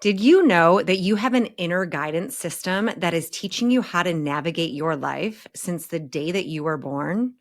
Did you know that you have an inner guidance system that is teaching you how to navigate your life since the day that you were born?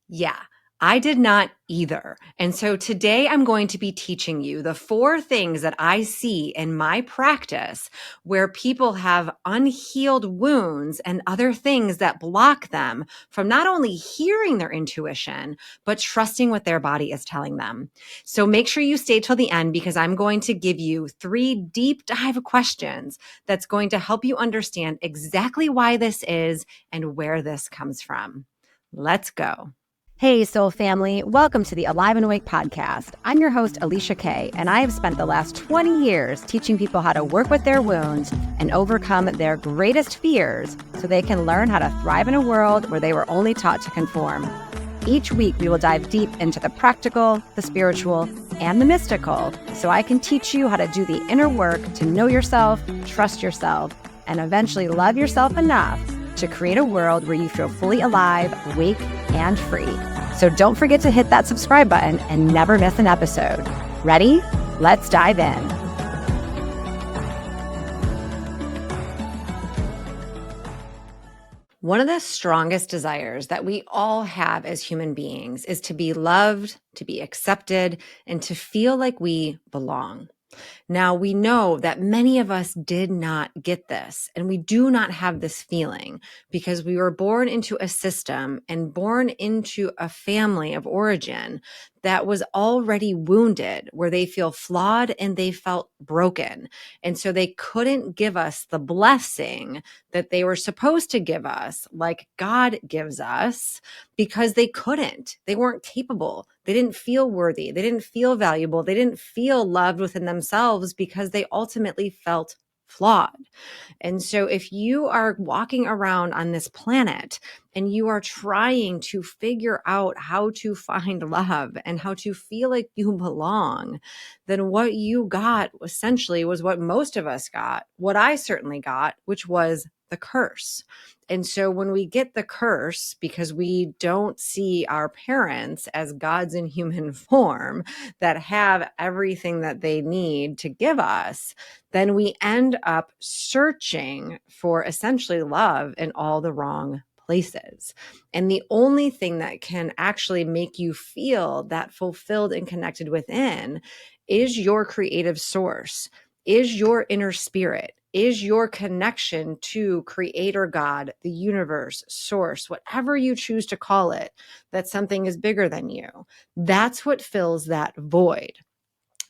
Yeah, I did not either. And so today I'm going to be teaching you the 4 things that I see in my practice where people have unhealed wounds and other things that block them from not only hearing their intuition, but trusting what their body is telling them. So make sure you stay till the end because I'm going to give you 3 deep dive questions that's going to help you understand exactly why this is and where this comes from. Let's go. Hey, soul family. Welcome to the Alive and Awake podcast. I'm your host, Alicia Kay, and I have spent the last 20 years teaching people how to work with their wounds and overcome their greatest fears so they can learn how to thrive in a world where they were only taught to conform. Each week, we will dive deep into the practical, the spiritual, and the mystical so I can teach you how to do the inner work to know yourself, trust yourself, and eventually love yourself enough to create a world where you feel fully alive, awake, and free. So don't forget to hit that subscribe button and never miss an episode. Ready? Let's dive in. One of the strongest desires that we all have as human beings is to be loved, to be accepted, and to feel like we belong. Now, we know that many of us did not get this, and we do not have this feeling because we were born into a system and born into a family of origin that was already wounded, where they feel flawed and they felt broken. And so they couldn't give us the blessing that they were supposed to give us, like God gives us, because they couldn't. They weren't capable. They didn't feel worthy. They didn't feel valuable. They didn't feel loved within themselves because they ultimately felt flawed. And so if you are walking around on this planet and you are trying to figure out how to find love and how to feel like you belong, then what you got essentially was what most of us got, what I certainly got, which was the curse. And so when we get the curse, because we don't see our parents as gods in human form that have everything that they need to give us, then we end up searching for essentially love in all the wrong places. And the only thing that can actually make you feel that fulfilled and connected within is your creative source, is your inner spirit, is your connection to Creator God, the universe, source, whatever you choose to call it, that something is bigger than you. That's what fills that void.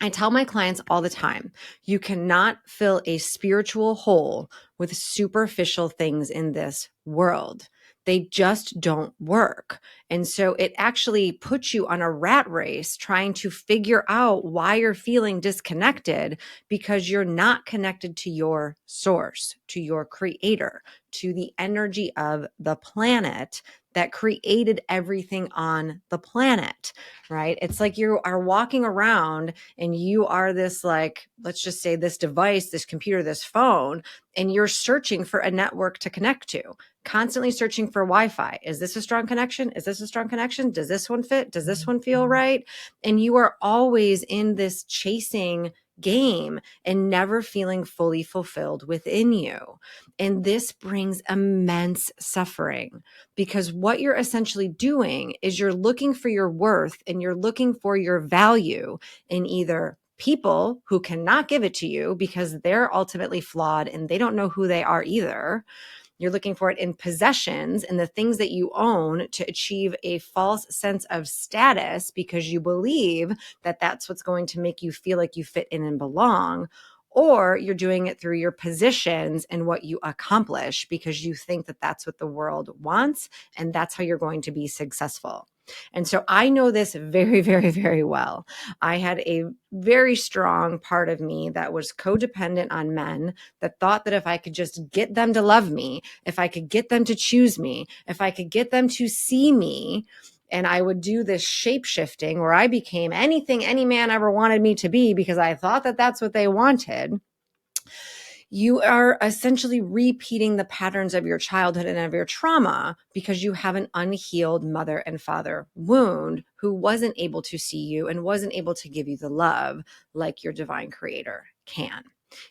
I tell my clients all the time, you cannot fill a spiritual hole with superficial things in this world. They just don't work. And so it actually puts you on a rat race trying to figure out why you're feeling disconnected because you're not connected to your source, to your creator, to the energy of the planet that created everything on the planet, right? It's like you are walking around and you are this, like, let's just say this device, this computer, this phone, and you're searching for a network to connect to, constantly searching for Wi-Fi. Is this a strong connection? Is this a strong connection? Does this one fit? Does this one feel right? And you are always in this chasing game and never feeling fully fulfilled within you. And this brings immense suffering because what you're essentially doing is you're looking for your worth and you're looking for your value in either people who cannot give it to you because they're ultimately flawed and they don't know who they are either. You're looking for it in possessions and the things that you own to achieve a false sense of status because you believe that that's what's going to make you feel like you fit in and belong. Or you're doing it through your positions and what you accomplish because you think that that's what the world wants and that's how you're going to be successful. And so I know this very, very, very well. I had a very strong part of me that was codependent on men that thought that if I could just get them to love me, if I could get them to choose me, if I could get them to see me, and I would do this shape shifting where I became anything any man ever wanted me to be because I thought that that's what they wanted. You are essentially repeating the patterns of your childhood and of your trauma because you have an unhealed mother and father wound who wasn't able to see you and wasn't able to give you the love like your divine creator can.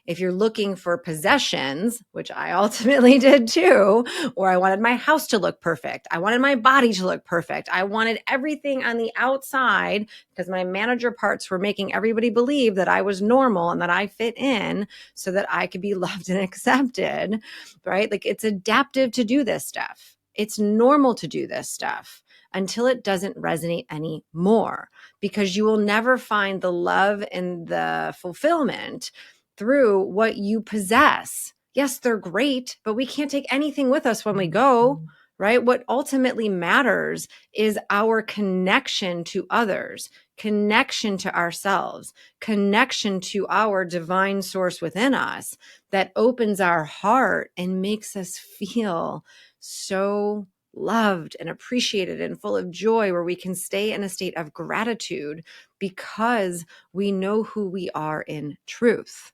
If you're looking for possessions, which I ultimately did too, or I wanted my house to look perfect, I wanted my body to look perfect, I wanted everything on the outside because my manager parts were making everybody believe that I was normal and that I fit in so that I could be loved and accepted, right? Like it's adaptive to do this stuff. It's normal to do this stuff until it doesn't resonate anymore, because you will never find the love and the fulfillment through what you possess. Yes, they're great, but we can't take anything with us when we go, right? What ultimately matters is our connection to others, connection to ourselves, connection to our divine source within us that opens our heart and makes us feel so loved and appreciated and full of joy, where we can stay in a state of gratitude because we know who we are in truth.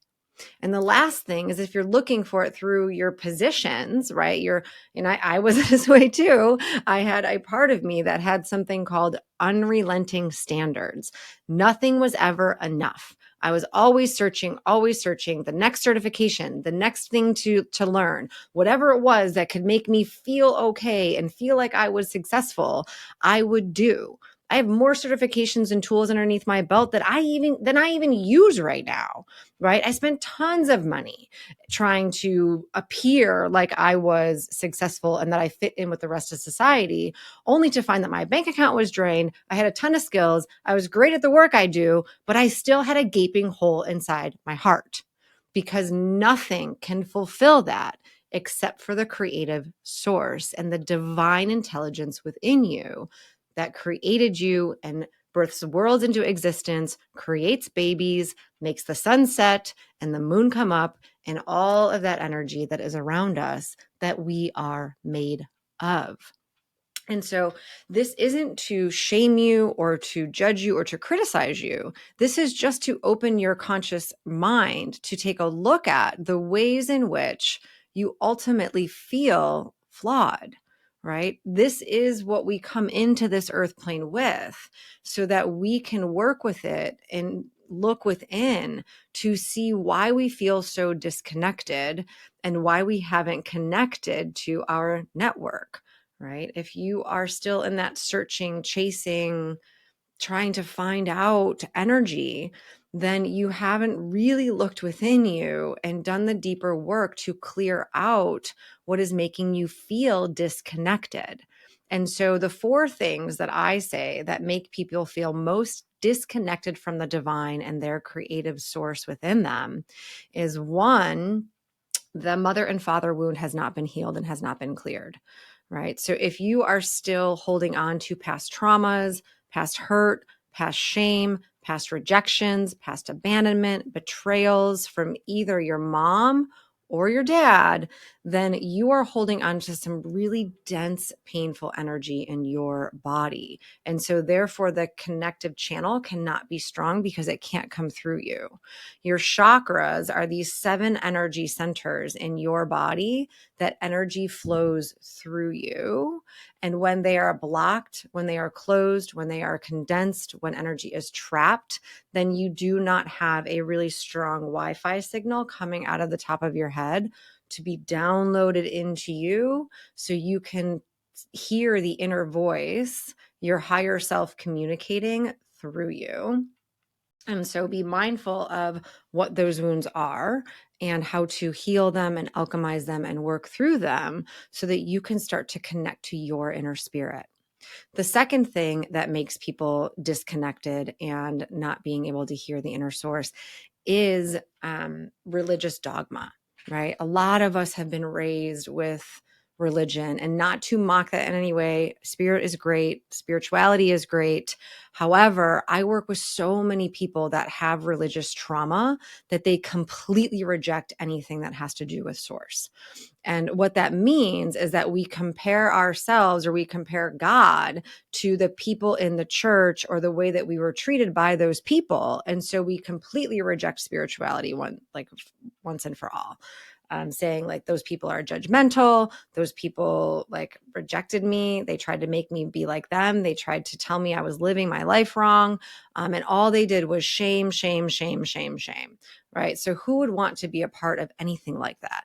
And the last thing is, if you're looking for it through your positions, right? I was this way too. I had a part of me that had something called unrelenting standards. Nothing was ever enough. I was always searching the next certification, the next thing to learn, whatever it was that could make me feel okay and feel like I was successful, I would do. I have more certifications and tools underneath my belt than I even use right now, right? I spent tons of money trying to appear like I was successful and that I fit in with the rest of society, only to find that my bank account was drained. I had a ton of skills. I was great at the work I do, but I still had a gaping hole inside my heart, because nothing can fulfill that except for the creative source and the divine intelligence within you that created you and births worlds into existence, creates babies, makes the sun set and the moon come up, and all of that energy that is around us that we are made of. And so this isn't to shame you or to judge you or to criticize you. This is just to open your conscious mind to take a look at the ways in which you ultimately feel flawed, right? This is what we come into this earth plane with, so that we can work with it and look within to see why we feel so disconnected and why we haven't connected to our network. Right? If you are still in that searching, chasing, trying to find out energy, then you haven't really looked within you and done the deeper work to clear out what is making you feel disconnected. And so the 4 things that I say that make people feel most disconnected from the divine and their creative source within them is: 1, the mother and father wound has not been healed and has not been cleared, right? So if you are still holding on to past traumas, past hurt, past shame, past rejections, past abandonment, betrayals from either your mom or your dad, then you are holding on to some really dense, painful energy in your body. And so therefore the connective channel cannot be strong because it can't come through you. Your chakras are these 7 energy centers in your body that energy flows through you. And when they are blocked, when they are closed, when they are condensed, when energy is trapped, then you do not have a really strong Wi-Fi signal coming out of the top of your head to be downloaded into you, so you can hear the inner voice, your higher self communicating through you. And so be mindful of what those wounds are and how to heal them and alchemize them and work through them so that you can start to connect to your inner spirit. The second thing that makes people disconnected and not being able to hear the inner source is religious dogma, right? A lot of us have been raised with religion, and not to mock that in any way. Spirit is great. Spirituality is great. However, I work with so many people that have religious trauma that they completely reject anything that has to do with source. And what that means is that we compare ourselves, or we compare God to the people in the church or the way that we were treated by those people. And so we completely reject spirituality once and for all. Saying like, those people are judgmental. Those people like rejected me. They tried to make me be like them. They tried to tell me I was living my life wrong. And all they did was shame, shame, shame, shame, shame. right? So who would want to be a part of anything like that?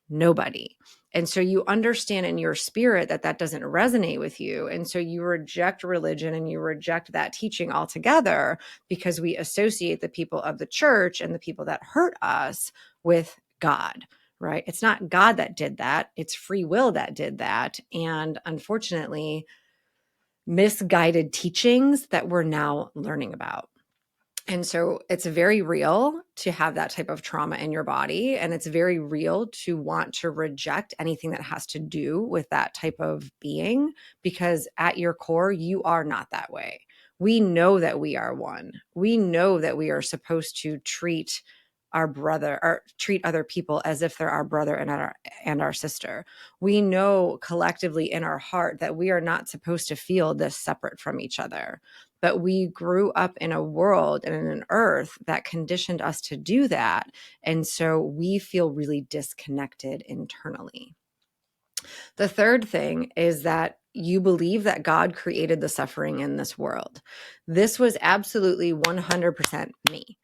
Nobody. And so you understand in your spirit that that doesn't resonate with you. And so you reject religion and you reject that teaching altogether because we associate the people of the church and the people that hurt us with God, right? It's not God that did that. It's free will that did that. And unfortunately, misguided teachings that we're now learning about. And so it's very real to have that type of trauma in your body. And it's very real to want to reject anything that has to do with that type of being, because at your core, you are not that way. We know that we are one. We know that we are supposed to treat our brother or treat other people as if they're our brother and our sister. We know collectively in our heart that we are not supposed to feel this separate from each other. But we grew up in a world and in an earth that conditioned us to do that. And so we feel really disconnected internally. The third thing is that you believe that God created the suffering in this world. This was absolutely 100% me.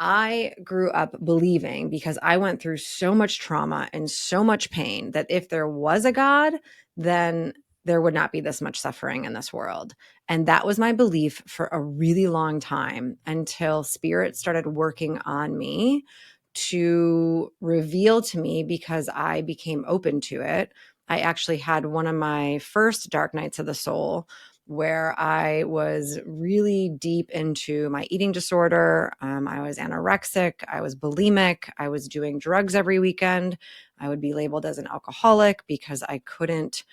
I grew up believing, because I went through so much trauma and so much pain, that if there was a God, then there would not be this much suffering in this world. And that was my belief for a really long time, until spirit started working on me to reveal to me, because I became open to it. I actually had one of my first dark nights of the soul where I was really deep into my eating disorder. I was anorexic. I was bulimic. I was doing drugs every weekend. I would be labeled as an alcoholic because I couldn't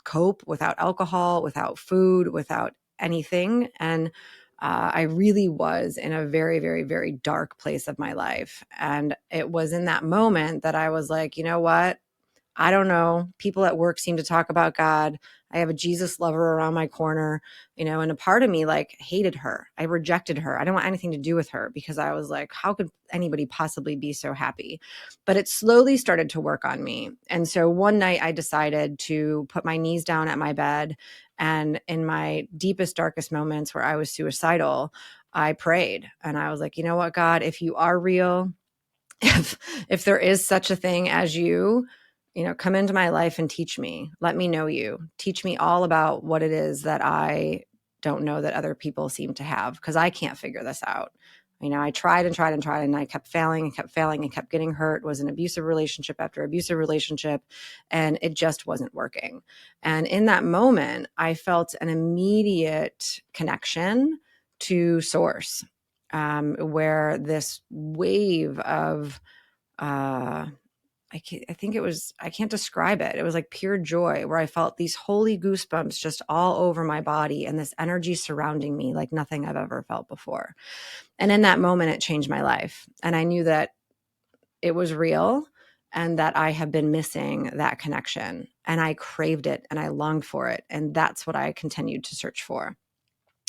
cope without alcohol, without food, without anything. And I really was in a very, very, very dark place of my life. And it was in that moment that I was like, you know what? I don't know. People at work seem to talk about God. I have a Jesus lover around my corner, and a part of me like hated her. I rejected her. I didn't want anything to do with her because I was like, how could anybody possibly be so happy? But it slowly started to work on me. And so one night I decided to put my knees down at my bed. And in my deepest, darkest moments where I was suicidal, I prayed and I was like, you know what, God, if you are real, if there is such a thing as you, come into my life and teach me. Let me know you. Teach me all about what it is that I don't know that other people seem to have, because I can't figure this out. I tried and tried and tried, and I kept failing and kept failing and kept getting hurt. It was an abusive relationship after abusive relationship, and it just wasn't working. And in that moment, I felt an immediate connection to source, where this wave of I can't describe it. It was like pure joy, where I felt these holy goosebumps just all over my body and this energy surrounding me like nothing I've ever felt before. And in that moment, it changed my life. And I knew that it was real and that I have been missing that connection, and I craved it and I longed for it. And that's what I continued to search for.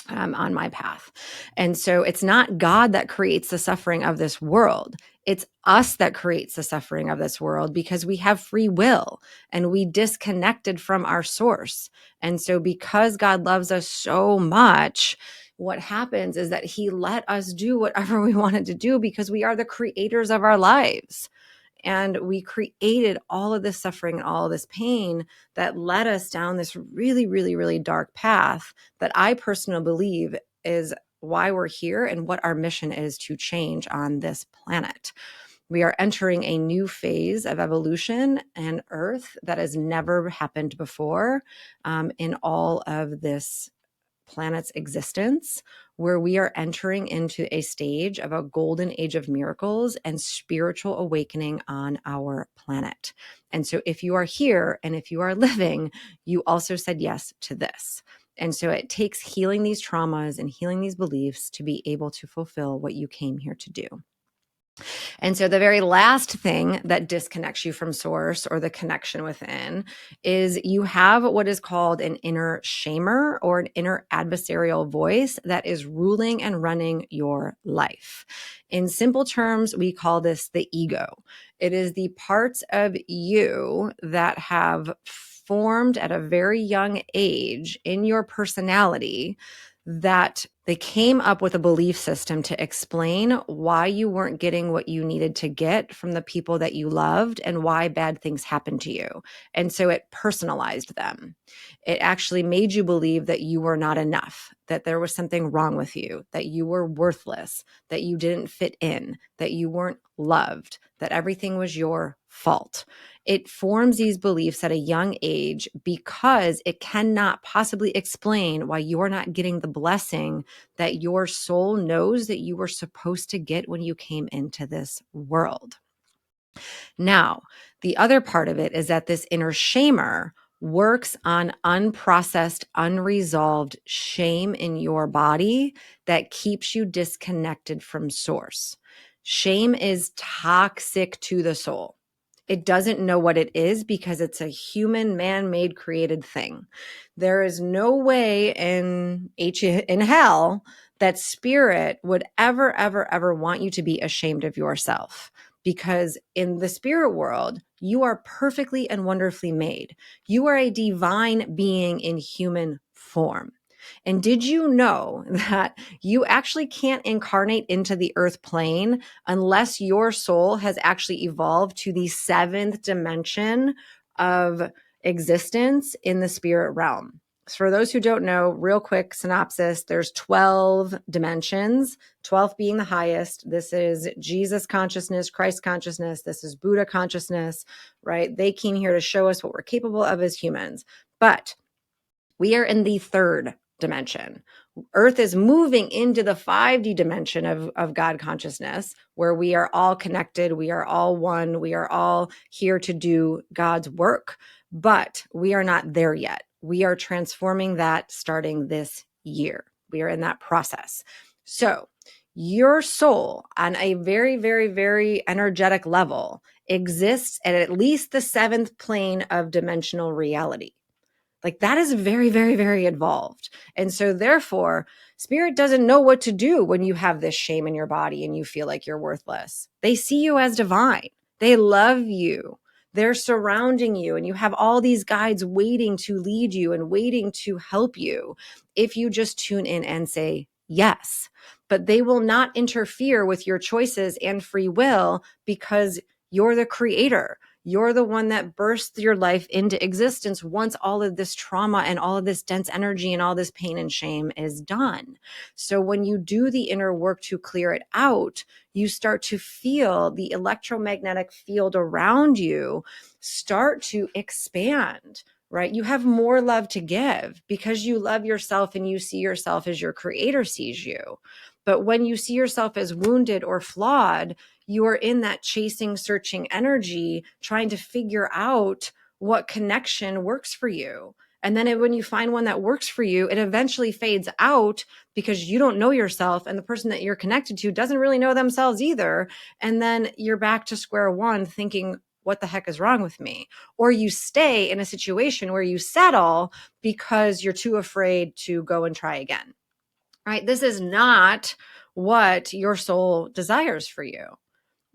On my path. And so it's not God that creates the suffering of this world. It's us that creates the suffering of this world, because we have free will and we disconnected from our source. And so because God loves us so much, what happens is that he let us do whatever we wanted to do, because we are the creators of our lives. And we created all of this suffering and all of this pain that led us down this really, really, really dark path that I personally believe is why we're here and what our mission is to change on this planet. We are entering a new phase of evolution and Earth that has never happened before, in all of this planet's existence, where we are entering into a stage of a golden age of miracles and spiritual awakening on our planet. And so if you are here and if you are living, you also said yes to this. And so it takes healing these traumas and healing these beliefs to be able to fulfill what you came here to do. And so the very last thing that disconnects you from source or the connection within is you have what is called an inner shamer or an inner adversarial voice that is ruling and running your life. In simple terms, we call this the ego. It is the parts of you that have formed at a very young age in your personality that They came up with a belief system to explain why you weren't getting what you needed to get from the people that you loved and why bad things happened to you. And so it personalized them. It actually made you believe that you were not enough, that there was something wrong with you, that you were worthless, that you didn't fit in, that you weren't loved, that everything was your fault. It forms these beliefs at a young age because it cannot possibly explain why you're not getting the blessing that your soul knows that you were supposed to get when you came into this world. Now, the other part of it is that this inner shamer works on unprocessed, unresolved shame in your body that keeps you disconnected from source. Shame is toxic to the soul. It doesn't know what it is because it's a human man-made created thing. There is no way in hell that spirit would ever want you to be ashamed of yourself, because in the spirit world, you are perfectly and wonderfully made. You are a divine being in human form. And did you know that you actually can't incarnate into the earth plane unless your soul has actually evolved to the seventh dimension of existence in the spirit realm? For those who don't know, real quick synopsis, there's 12 dimensions, 12th being the highest. This is Jesus consciousness, Christ consciousness. This is Buddha consciousness, right? They came here to show us what we're capable of as humans. But we are in the third dimension. Earth is moving into the 5D dimension of God consciousness, where we are all connected. We are all one. We are all here to do God's work, but we are not there yet. We are transforming that starting this year. We are in that process. So your soul on a very energetic level exists at least the seventh plane of dimensional reality. Like that is very involved. And so therefore, spirit doesn't know what to do when you have this shame in your body and you feel like you're worthless. They see you as divine. They love you. They're surrounding you, and you have all these guides waiting to lead you and waiting to help you if you just tune in and say yes. But they will not interfere with your choices and free will because you're the creator. You're the one that bursts your life into existence once all of this trauma and all of this dense energy and all this pain and shame is done. So when you do the inner work to clear it out, you start to feel the electromagnetic field around you start to expand, right? You have more love to give because you love yourself and you see yourself as your creator sees you. But when you see yourself as wounded or flawed, you are in that chasing, searching energy, trying to figure out what connection works for you. And then when you find one that works for you, it eventually fades out because you don't know yourself and the person that you're connected to doesn't really know themselves either. And then you're back to square one thinking, what the heck is wrong with me? Or you stay in a situation where you settle because you're too afraid to go and try again, right? This is not what your soul desires for you.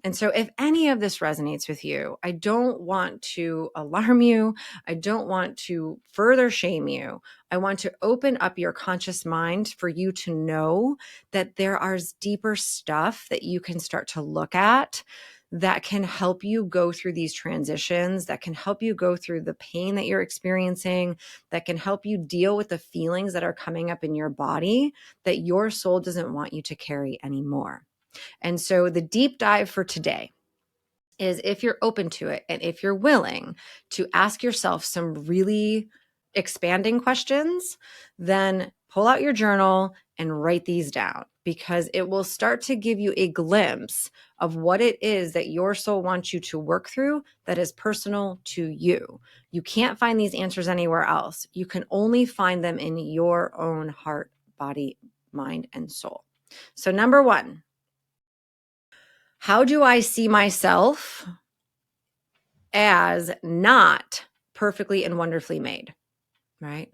And so if any of this resonates with you, I don't want to alarm you. I don't want to further shame you. I want to open up your conscious mind for you to know that there is deeper stuff that you can start to look at that can help you go through these transitions, that can help you go through the pain that you're experiencing, that can help you deal with the feelings that are coming up in your body that your soul doesn't want you to carry anymore. And so the deep dive for today is, if you're open to it and if you're willing to ask yourself some really expanding questions, then pull out your journal and write these down, because it will start to give you a glimpse of what it is that your soul wants you to work through that is personal to you. You can't find these answers anywhere else. You can only find them in your own heart, body, mind, and soul. So number one, how do I see myself as not perfectly and wonderfully made, right?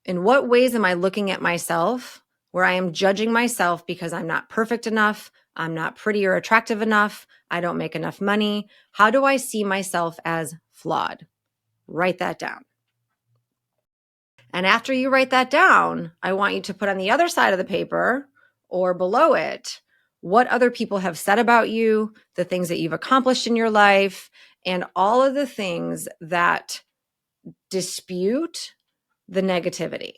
In what ways am I looking at myself where I am judging myself because I'm not perfect enough, I'm not pretty or attractive enough, I don't make enough money? How do I see myself as flawed? Write that down. And after you write that down, I want you to put on the other side of the paper or below it what other people have said about you, the things that you've accomplished in your life, and all of the things that dispute the negativity.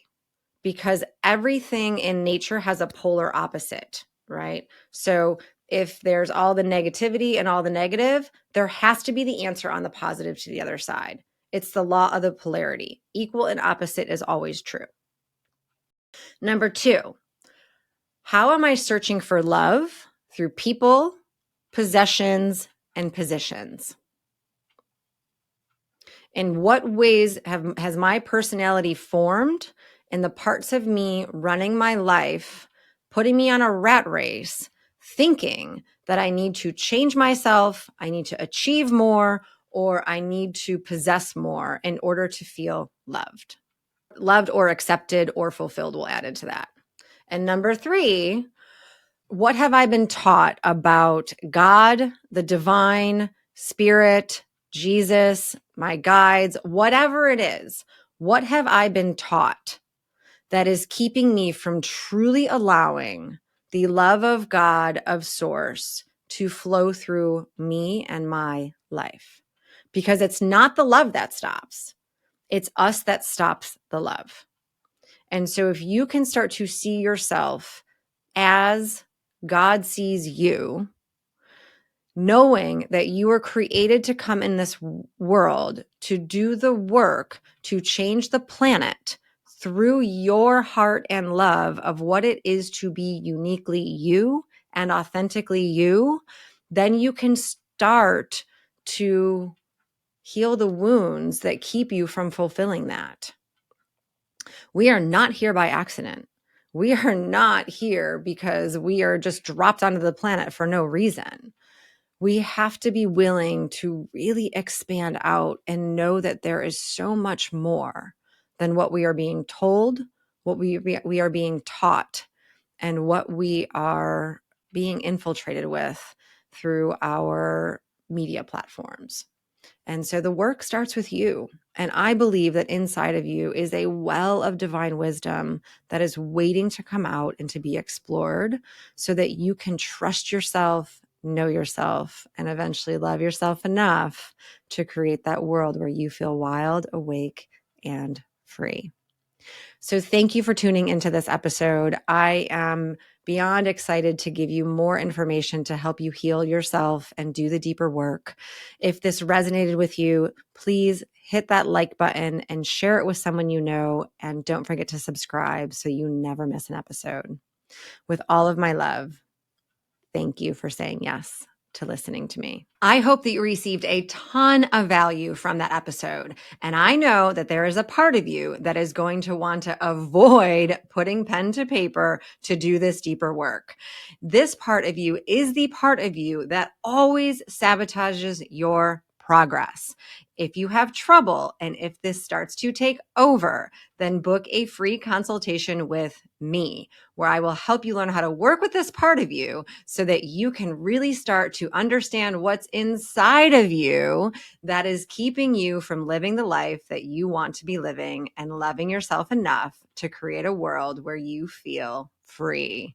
Because everything in nature has a polar opposite, right? So if there's all the negativity and all the negative, there has to be the answer on the positive to the other side. It's the law of the polarity. Equal and opposite is always true. Number 2, how am I searching for love through people, possessions, and positions? In what ways has my personality formed in the parts of me running my life, putting me on a rat race, thinking that I need to change myself, I need to achieve more, or I need to possess more in order to feel loved? Loved or accepted or fulfilled will add into that. And number 3, what have I been taught about God, the divine, spirit, Jesus, my guides, whatever it is? What have I been taught that is keeping me from truly allowing the love of God, of Source, to flow through me and my life? Because it's not the love that stops. It's us that stops the love. And so if you can start to see yourself as God sees you, knowing that you were created to come in this world to do the work to change the planet through your heart and love of what it is to be uniquely you and authentically you, then you can start to heal the wounds that keep you from fulfilling that. We are not here by accident. We are not here because we are just dropped onto the planet for no reason. We have to be willing to really expand out and know that there is so much more than what we are being told, what we are being taught, and what we are being infiltrated with through our media platforms. And so the work starts with you. And I believe that inside of you is a well of divine wisdom that is waiting to come out and to be explored so that you can trust yourself, know yourself, and eventually love yourself enough to create that world where you feel wild, awake, and free. So thank you for tuning into this episode. I am beyond excited to give you more information to help you heal yourself and do the deeper work. If this resonated with you, please hit that like button and share it with someone you know. And don't forget to subscribe so you never miss an episode. With all of my love, thank you for saying yes to listening to me. I hope that you received a ton of value from that episode. And I know that there is a part of you that is going to want to avoid putting pen to paper to do this deeper work. This part of you is the part of you that always sabotages your progress. If you have trouble and if this starts to take over, then book a free consultation with me, where I will help you learn how to work with this part of you so that you can really start to understand what's inside of you that is keeping you from living the life that you want to be living and loving yourself enough to create a world where you feel free.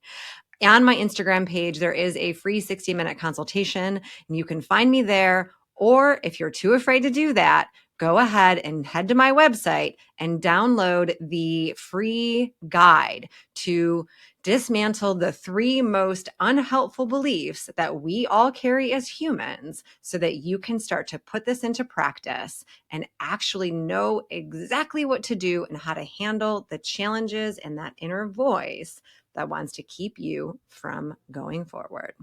On my Instagram page, there is a free 60-minute consultation, and you can find me there. Or if you're too afraid to do that, go ahead and head to my website and download the free guide to dismantle the 3 most unhelpful beliefs that we all carry as humans so that you can start to put this into practice and actually know exactly what to do and how to handle the challenges and that inner voice that wants to keep you from going forward.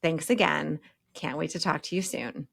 Thanks again. Can't wait to talk to you soon.